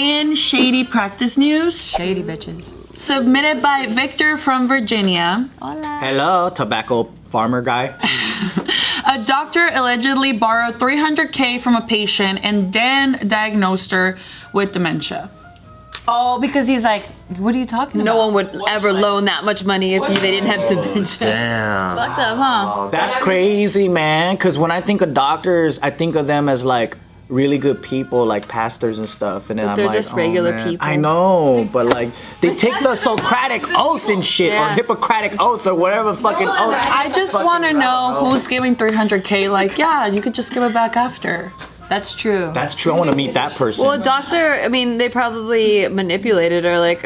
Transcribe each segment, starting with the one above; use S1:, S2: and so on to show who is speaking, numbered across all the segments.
S1: In shady practice news.
S2: Shady bitches.
S1: Submitted by Victor from Virginia.
S2: Hola.
S3: Hello, tobacco farmer guy.
S1: A doctor allegedly borrowed $300K from a patient and then diagnosed her with dementia.
S2: Oh, because he's like, what are you talking about?
S4: No one would ever loan that much money if they didn't have dementia.
S5: Damn.
S2: Fucked up, huh?
S3: That's crazy, man. Because when I think of doctors, I think of them as like really good people, like pastors and stuff. And then
S4: But
S3: I'm
S4: they're
S3: like,
S4: just regular
S3: man.
S4: people.
S3: I know, but like they take the Socratic oath and shit, or Hippocratic oath, or whatever fucking oath.
S1: I just want to know who's giving $300K. Like, yeah, you could just give it back after.
S2: That's true.
S3: That's true. I want to meet that person.
S4: Well, a doctor, I mean, they probably manipulated or like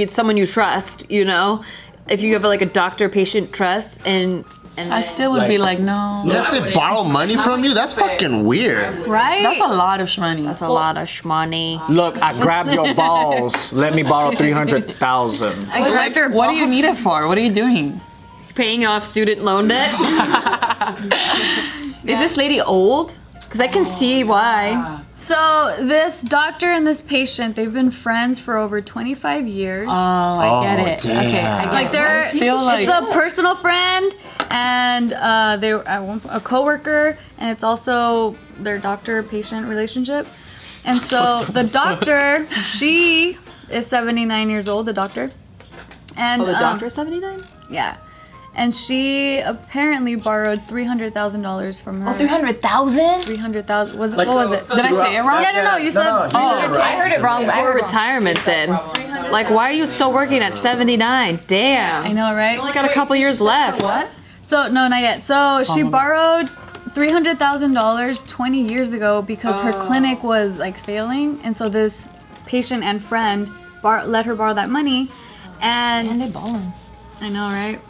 S4: someone you trust, you know? If you have like a doctor-patient trust and
S1: I still would be like, no.
S5: If they borrow money from you, that's fucking weird.
S2: Right?
S1: That's a lot of shmoney.
S4: that's a lot of shmoney.
S3: Look, I grabbed your balls. Let me borrow 300,000.
S1: What do you need it for? What are you doing?
S4: Paying off student loan debt?
S2: Is this lady old? Because I can see why.
S6: So this doctor and this patient, they've been friends for over 25 years.
S2: Oh, I get it.
S5: damn.
S2: Okay, I get
S6: Like
S2: it.
S6: they're
S1: feel like-
S6: it's a personal friend and they're a coworker, and it's also their doctor-patient relationship. And so the doctor, she is 79 years old, the doctor. And
S4: Oh, the doctor's 79?
S6: yeah. And she apparently borrowed $300,000 from her.
S2: Oh, 300,000?
S6: 300,000. What
S3: Like,
S6: was it?
S1: Did I say it wrong?
S6: Yeah, no, you said.
S4: I heard it wrong. I heard retirement then. Like, why are you still working at 79? Damn.
S6: I know, right?
S4: You got a couple years left.
S1: What?
S6: So no, not yet. So she borrowed $300,000 20 years ago because her clinic was like failing, and so this patient and friend let her borrow that money,
S2: And they ballin'.
S6: I know, right?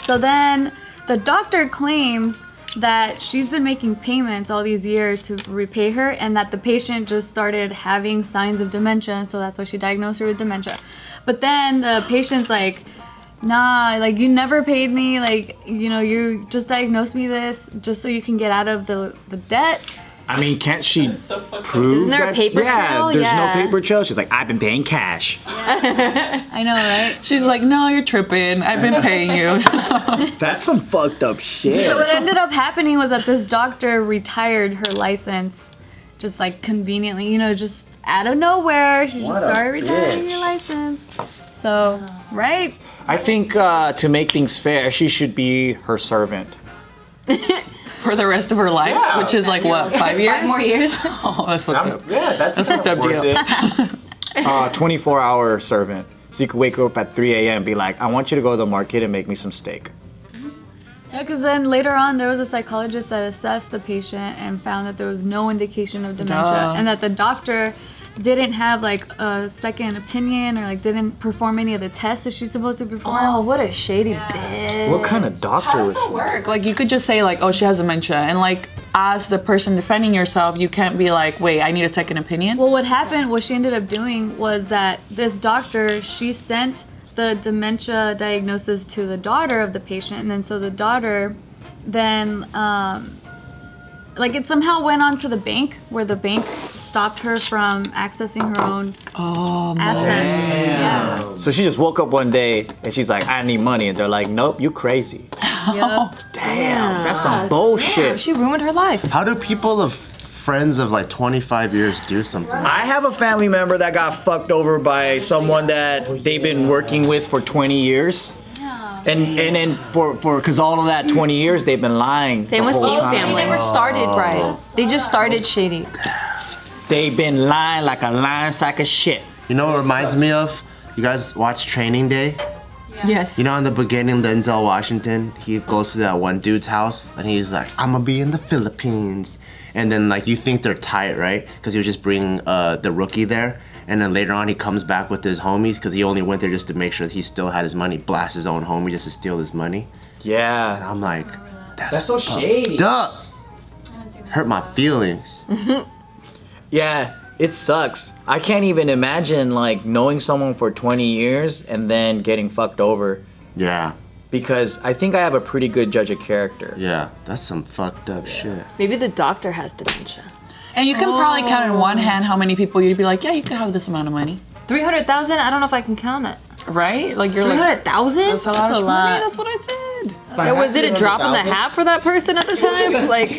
S6: So then the doctor claims that she's been making payments all these years to repay her, and that the patient just started having signs of dementia, and so that's why she diagnosed her with dementia. But then the patient's like, nah, like you never paid me, like, you know, you just diagnosed me this just so you can get out of the debt.
S3: I mean, can't she prove
S4: Isn't there a
S3: that?
S4: paper
S3: yeah,
S4: trail?
S3: there's
S4: Yeah.
S3: no paper trail. She's like, I've been paying cash.
S6: I know, right?
S1: She's like, no, you're tripping. I've been paying you.
S3: That's some fucked up shit.
S6: So what ended up happening was that this doctor retired her license just like conveniently, you know, just out of nowhere. She just
S3: What a
S6: started retiring
S3: bitch.
S6: your license. So, right?
S3: I think to make things fair, she should be her servant.
S1: For the rest of her life, which is like what, 5 years?
S2: 5 more years?
S1: Oh, that's fucked up.
S3: Yeah, that's
S1: a fucked up deal.
S3: 24-hour servant. So you could wake up at 3 a.m. and be like, I want you to go to the market and make me some steak.
S6: Yeah, because then later on there was a psychologist that assessed the patient and found that there was no indication of dementia,
S1: Duh.
S6: and that the doctor didn't have like a second opinion or like didn't perform any of the tests that she's supposed to perform.
S2: Oh, what a shady bitch.
S3: What kind of doctor was she?
S1: Work. Like you could just say like, oh, she has dementia, and like as the person defending yourself, you can't be like, wait, I need a second opinion.
S6: Well, what happened, what she ended up doing was that this doctor, she sent the dementia diagnosis to the daughter of the patient, and then so the daughter then like it somehow went on to the bank, where the bank stopped her from accessing her own assets. Yeah.
S3: So she just woke up one day and she's like, I need money. And they're like, nope, you crazy.
S6: Yep.
S3: Damn, that's some bullshit.
S2: She ruined her life.
S5: How do people of friends of like 25 years do something?
S3: I have a family member that got fucked over by someone that they've been working with for 20 years. And then because all of that 20 years they've been lying.
S4: Same
S3: the
S4: with
S3: whole
S4: Steve's
S3: time.
S2: They
S4: family.
S2: never started right. They just started shady.
S3: They've been lying like a lying sack of shit.
S5: You know what it reminds me of? You guys watch Training Day?
S2: Yes.
S5: You know, in the beginning, Denzel Washington, he goes to that one dude's house and he's like, I'm gonna be in the Philippines. And then like you think they're tight, right? Because he was just bringing the rookie there. And then later on he comes back with his homies because he only went there just to make sure that he still had his money, blast his own homie just to steal his money. And
S3: Yeah.
S5: I'm like,
S3: That's so shady.
S5: duh. Hurt my feelings.
S3: Yeah, it sucks. I can't even imagine like knowing someone for 20 years and then getting fucked over.
S5: Yeah,
S3: Because I think I have a pretty good judge of character.
S5: yeah, that's some fucked up shit.
S4: Maybe the doctor has dementia.
S1: And you can probably count in one hand how many people you'd be like, yeah, you can have this amount of money.
S2: 300,000? I don't know if I can count it.
S1: Right? Like you're like,
S2: 300,000?
S1: that's a lot of
S6: lot.
S1: money. That's what I said.
S4: Yeah, was it a drop in the hat for that person at the time? Like,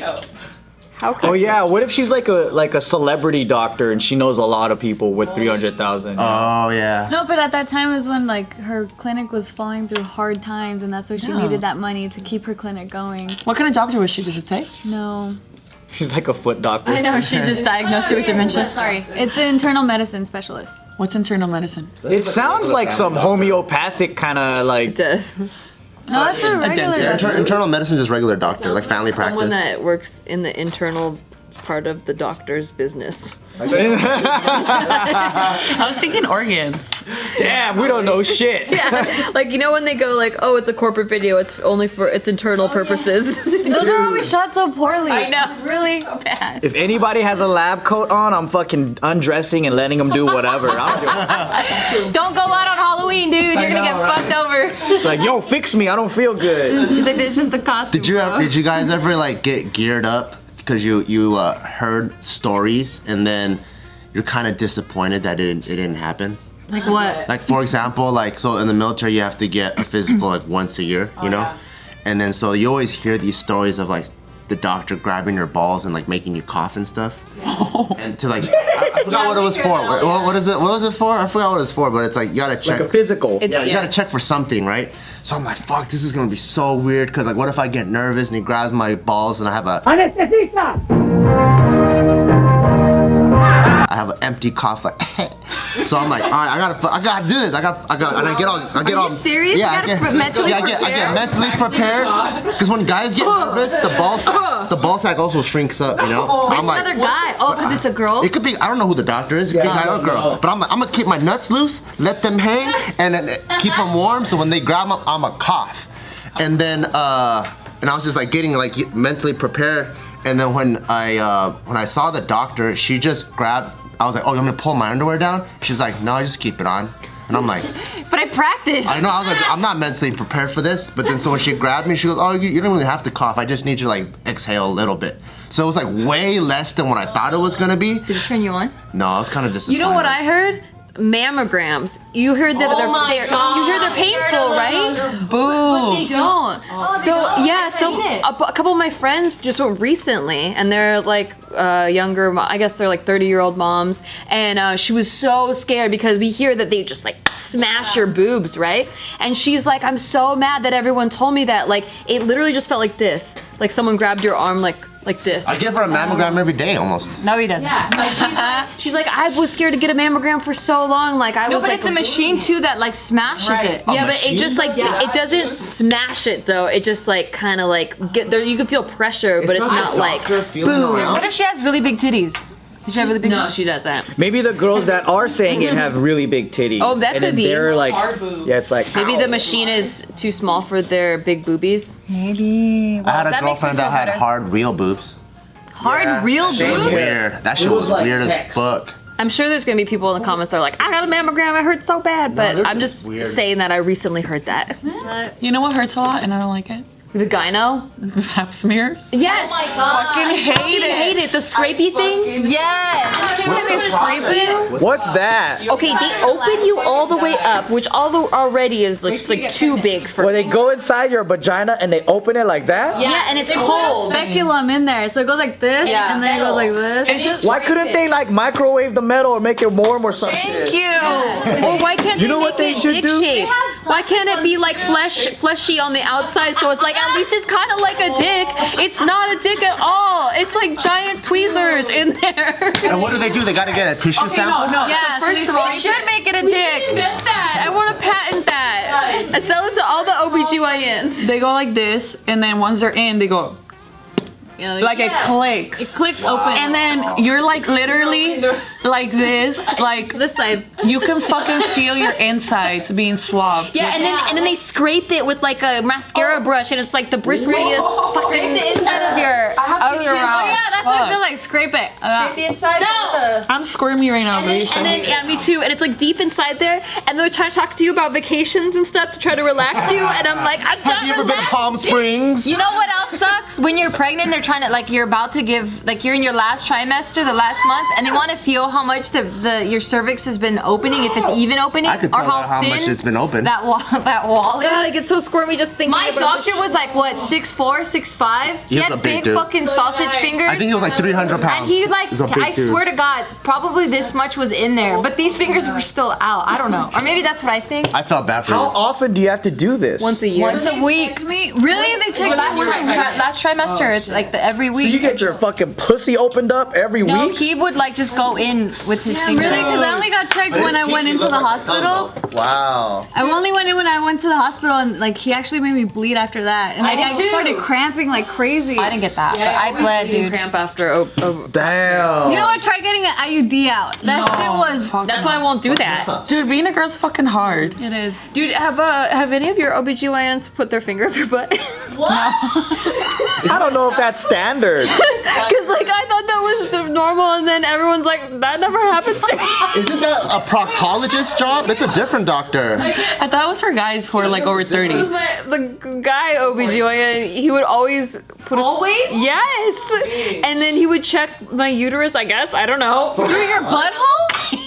S4: how could
S3: Oh yeah, what if she's like a celebrity doctor and she knows a lot of people with 300,000?
S5: Oh yeah.
S6: No, but at that time was when like her clinic was falling through hard times, and that's why she needed that money to keep her clinic going.
S1: What kind of doctor was she? Does it say?
S6: No.
S3: She's like a foot doctor.
S2: I know, she just diagnosed her with dementia.
S6: Sorry, it's an internal medicine specialist.
S1: What's internal medicine?
S3: It sounds like some homeopathic kind of like.
S4: does?
S6: No, it's a regular.
S1: dentist.
S5: Internal medicine is just regular doctor, like family
S4: Someone
S5: practice.
S4: that works in the internal part of the doctor's business.
S1: I was thinking organs.
S3: Damn, we don't know shit.
S4: Yeah, like you know when they go like, oh, it's a corporate video, it's only for its internal purposes.
S6: Those are always shot so poorly.
S4: I know,
S6: Really?
S4: so bad.
S3: If anybody has a lab coat on, I'm fucking undressing and letting them do whatever.
S2: Don't go out on Halloween, dude. You're gonna get fucked over.
S3: It's like, yo, fix me. I don't feel good.
S2: He's like, this is just the costume.
S5: Did you guys ever like get geared up because you heard stories and then you're kind of disappointed that it didn't happen?
S2: Like what?
S5: Like for example, like so in the military you have to get a physical like once a year, you know, and then so you always hear these stories of like the doctor grabbing your balls and like making you cough and stuff, and to like I forgot what it was for. What is it? What was it for? I forgot what it was for, but it's like you gotta check.
S3: Like a physical.
S5: Yeah, you gotta check for something, right? So I'm like, fuck, this is gonna be so weird, cause like what if I get nervous and he grabs my balls and I have an empty cough, like, so I'm like, all right, I gotta do this. I get all.
S2: Are you serious?
S5: Yeah,
S2: You gotta mentally
S5: I get mentally prepared. Cause when guys get nervous, the ball sack also shrinks up, you know. But
S2: It's another guy. Oh, because it's a girl?
S5: It could be. I don't know who the doctor is. It could be a guy or a girl. But I'm gonna keep my nuts loose, let them hang, and then keep them warm. So when they grab them, I'm a cough. And then and I was just like getting like mentally prepared. And then when I saw the doctor, she just grabbed. I was like, oh, you want me to pull my underwear down? She's like, no, just keep it on. And I'm like,
S2: But I practiced.
S5: I know. I was like, I'm not mentally prepared for this. But then so when she grabbed me, she goes, oh, you don't really have to cough. I just need you to like exhale a little bit. So it was like way less than what I thought it was gonna be.
S2: Did it turn you on?
S5: No, I was kind of disappointed.
S4: You know what I heard? Mammograms. You heard that they're painful, right?
S1: Boo.
S2: They don't.
S4: A couple of my friends just went recently, and they're like younger. I guess they're like 30-year-old moms, and she was so scared because we hear that they just like smash your boobs, right? And she's like, I'm so mad that everyone told me that. Like it literally just felt like this, like someone grabbed your arm like this.
S5: I give her a mammogram every day almost.
S2: No, he doesn't.
S4: Yeah, like she's like, I was scared to get a mammogram for so long. Like I
S2: No,
S4: was
S2: but
S4: like,
S2: it's a machine too that like smashes it.
S4: Yeah, but it just like it doesn't smash it though. It just like kind of like get there. You can feel pressure, but it's not like
S5: boom.
S2: What if she has really big titties? Does she have really big
S4: no,
S2: titties?
S4: she doesn't.
S3: Maybe the girls that are saying it have really big titties.
S4: Oh, that
S3: and
S4: could
S3: then
S4: be.
S3: They're like,
S1: Hard boobs.
S3: yeah, it's like
S4: Maybe
S3: ow.
S4: the machine is too small for their big boobies.
S2: Maybe.
S5: I had a
S2: that makes me
S5: girlfriend that
S2: feel
S5: had
S2: better.
S5: hard real boobs.
S2: Hard real
S5: It was
S2: boobs?
S5: weird. That shit was
S3: like
S5: weird as
S3: pecs.
S5: fuck.
S4: I'm sure there's gonna be people in the comments that are like, I got a mammogram, I hurt so bad, but
S5: they're
S4: I'm
S5: just
S4: just
S5: weird.
S4: saying that I recently heard that.
S1: You know what hurts a lot and I don't like it?
S4: The gyno?
S1: Pap smears.
S4: Yes.
S1: Fucking hate it.
S4: The scrapey thing?
S2: Yes.
S3: What's that?
S4: Okay, they open you all the way up, which already is just like too big for
S3: Where they go inside your vagina and they open it like that?
S4: Yeah, and it's cold.
S6: Speculum in there, so it goes like this,
S4: Yeah.
S6: and then it goes like this.
S1: It's just
S3: Why couldn't they like microwave the metal or make it warm or some shit?
S1: thank you.
S4: Or why can't
S3: You
S4: they
S3: know what
S4: make
S3: they
S4: it
S3: should
S4: dick
S3: do?
S4: shaped? Why can't it be like fleshy on the outside so it's like at least it's kind of like a dick. It's not a dick at all. It's like giant tweezers in there.
S5: And what do? They gotta get a tissue sample?
S1: No.
S6: Yeah,
S1: So first of all,
S2: We should make it a dick.
S4: Invent that. I want to patent that. I sell it to all the OBGYNs.
S1: they go like this, and then once they're in, they go like it clicks.
S6: It clicks open.
S1: And then you're like literally like this, like
S6: this side.
S1: you can fucking feel your insides being swabbed.
S4: Yeah, and then they scrape it with like a mascara brush, and it's like the bristliest fucking
S2: The inside of your
S1: have
S2: of your
S1: pictures.
S2: mouth.
S6: Yeah, that's what I feel like. Scrape it.
S2: The inside.
S4: No.
S1: I'm squirmy right now, baby.
S4: And then yeah, me too. And it's like deep inside there, and they're trying to talk to you about vacations and stuff to try to relax you, and I'm like, I'm
S5: Have you ever been to Palm Springs?
S2: You know what else sucks? When you're pregnant, they're trying to, like, you're about to give, like, you're in your last trimester, the last month, and they want to feel how much your cervix has been opening, if it's even opening,
S5: I could
S2: or
S5: tell how
S2: thin
S5: much it's been open.
S2: that wall is.
S4: God, I get so squirmy just thinking
S2: My
S4: about
S2: doctor was like, what, 6'4", 6'5"? He
S5: was
S2: had
S5: a big
S2: big
S5: dude.
S2: fucking sausage fingers.
S5: I think he was like 300 pounds.
S2: And he like,
S5: He's a big
S2: I
S5: dude.
S2: swear to God, probably this much was in there, but these fingers were still out. I don't know. Or maybe that's what I think.
S5: I felt bad for
S3: How
S5: him.
S3: often do you have to do this?
S4: once a year.
S2: Once a week.
S6: Me? Really? They checked
S2: Last trimester, it's like every
S3: So
S2: week.
S3: you get your fucking pussy opened up every
S2: No,
S3: week?
S2: he would like just go in with his fingers.
S6: Really? Because I only got checked when I went into the hospital.
S5: Wow.
S6: I only went in when I went to the hospital, and like he actually made me bleed after that, and
S2: I
S6: like,
S2: did too.
S6: started cramping like crazy.
S2: I didn't get that, but I bled, dude.
S4: Cramp after.
S3: Damn.
S6: You know what? Try getting an IUD out. That shit was.
S4: That's why I won't do that.
S1: Dude, being a girl's fucking hard.
S6: It is.
S4: Dude, have any of your OBGYNs put their finger up your butt?
S3: I don't know if that's standard.
S4: Because like I thought that was normal, and then everyone's like, that never happens to me.
S5: Isn't that a proctologist job? It's a different doctor.
S1: I thought it was for guys who are like over 30.
S4: The guy OBGYN, he would always put his...
S2: Always?
S4: Yes! And then he would check my uterus, I guess, I don't know.
S6: Through your butthole?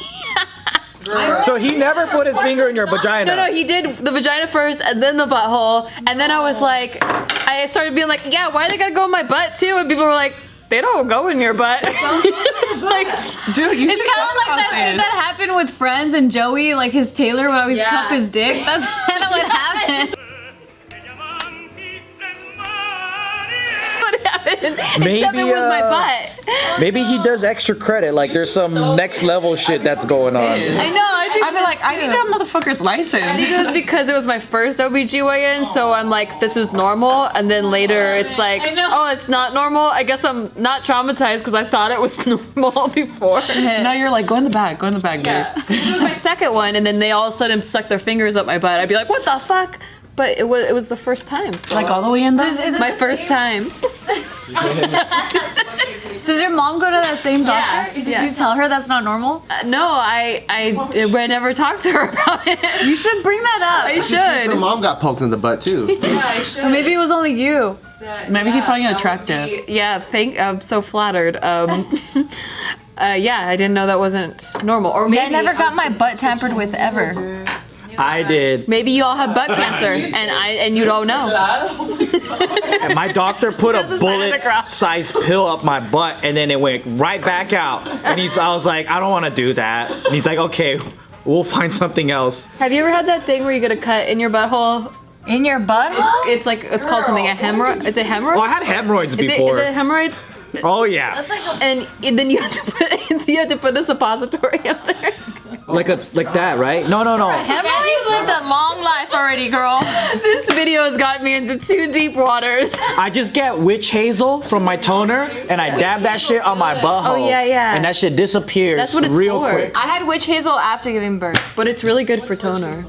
S3: So he never put his finger in your vagina.
S4: No, he did the vagina first and then the butthole. And then I was like, I started being like, yeah, why they gotta go in my butt too? And people were like, they don't go in your butt. Like,
S1: Dude, you
S6: It's
S1: should
S6: kind
S1: talk
S6: of like
S1: about
S6: that shit
S1: this.
S6: that happened with Friends and Joey, like his tailor would always
S4: Yeah.
S6: cup his dick. That's kind of what happened.
S4: what happened?
S3: Maybe,
S4: Except it was my butt.
S3: Maybe he does extra credit, like there's some next level shit that's going on.
S6: I know.
S1: I'd be like, I need that motherfucker's
S4: I
S1: license.
S4: think it was because it was my first OBGYN, so I'm like, this is normal. And then later it's like,
S6: I know.
S4: oh, it's not normal. I guess I'm not traumatized because I thought it was normal before.
S1: Now you're like, go in the back, babe.
S4: Yeah. It was my second one, and then they all of a sudden stuck their fingers up my butt. I'd be like, what the fuck? But it was the first time. So.
S1: Like all the way in there?
S4: My first time.
S6: Does your mom go to that same doctor? Did you tell her that's not normal?
S4: No, I never talked to her about it.
S6: You should bring that up.
S4: I
S5: Her
S4: should.
S5: mom got poked in the butt too.
S6: Or maybe it was only you.
S1: Maybe he found you attractive.
S4: Yeah, I'm so flattered. Yeah, I didn't know that wasn't normal. Or maybe
S2: I never got my butt tampered with ever.
S3: I did.
S4: Maybe you all have butt cancer, and you don't know.
S3: And my doctor put a
S4: That's the sign of the cross.
S3: bullet-sized pill up my butt, and then it went right back out. And I was like, I don't want to do that. And he's like, okay, we'll find something else.
S4: Have you ever had that thing where you get a cut in your butthole?
S2: In your butt?
S4: It's called something a hemorrhoid. Is it hemorrhoid?
S3: Oh, I had hemorrhoids
S4: Is it
S3: before.
S4: a hemorrhoid?
S3: Oh yeah,
S4: And then you have to put a suppository up there.
S3: like that, right? No.
S2: You lived a long life already, girl.
S4: This video has got me into too deep waters.
S3: I just get witch hazel from my toner, and I dab that shit on my butthole.
S4: Oh, yeah.
S3: And that shit disappears
S4: That's what it's
S3: real
S4: for.
S3: quick.
S2: I had witch hazel after giving birth.
S4: But it's really good for toner.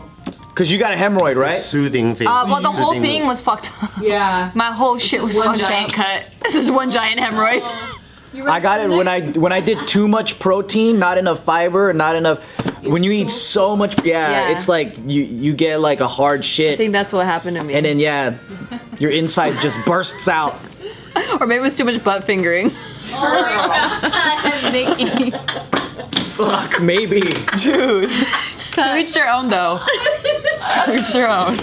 S3: Cause you got a hemorrhoid, right?
S5: Soothing thing.
S2: Well, the whole
S5: Soothing
S2: thing was fucked up.
S4: Yeah.
S2: My whole shit was
S4: One
S2: fucked
S4: giant
S2: up.
S4: cut. This is one giant hemorrhoid.
S3: I got it when I did too much protein, not enough fiber, not enough. When you eat so much,
S4: Yeah.
S3: it's like you get like a hard
S4: I
S3: shit,
S4: think that's what happened to me.
S3: and then your inside just bursts out.
S4: Or maybe it was too much butt fingering.
S6: Nikki.
S3: Fuck, maybe.
S1: Dude. To each their own, though. To each their own.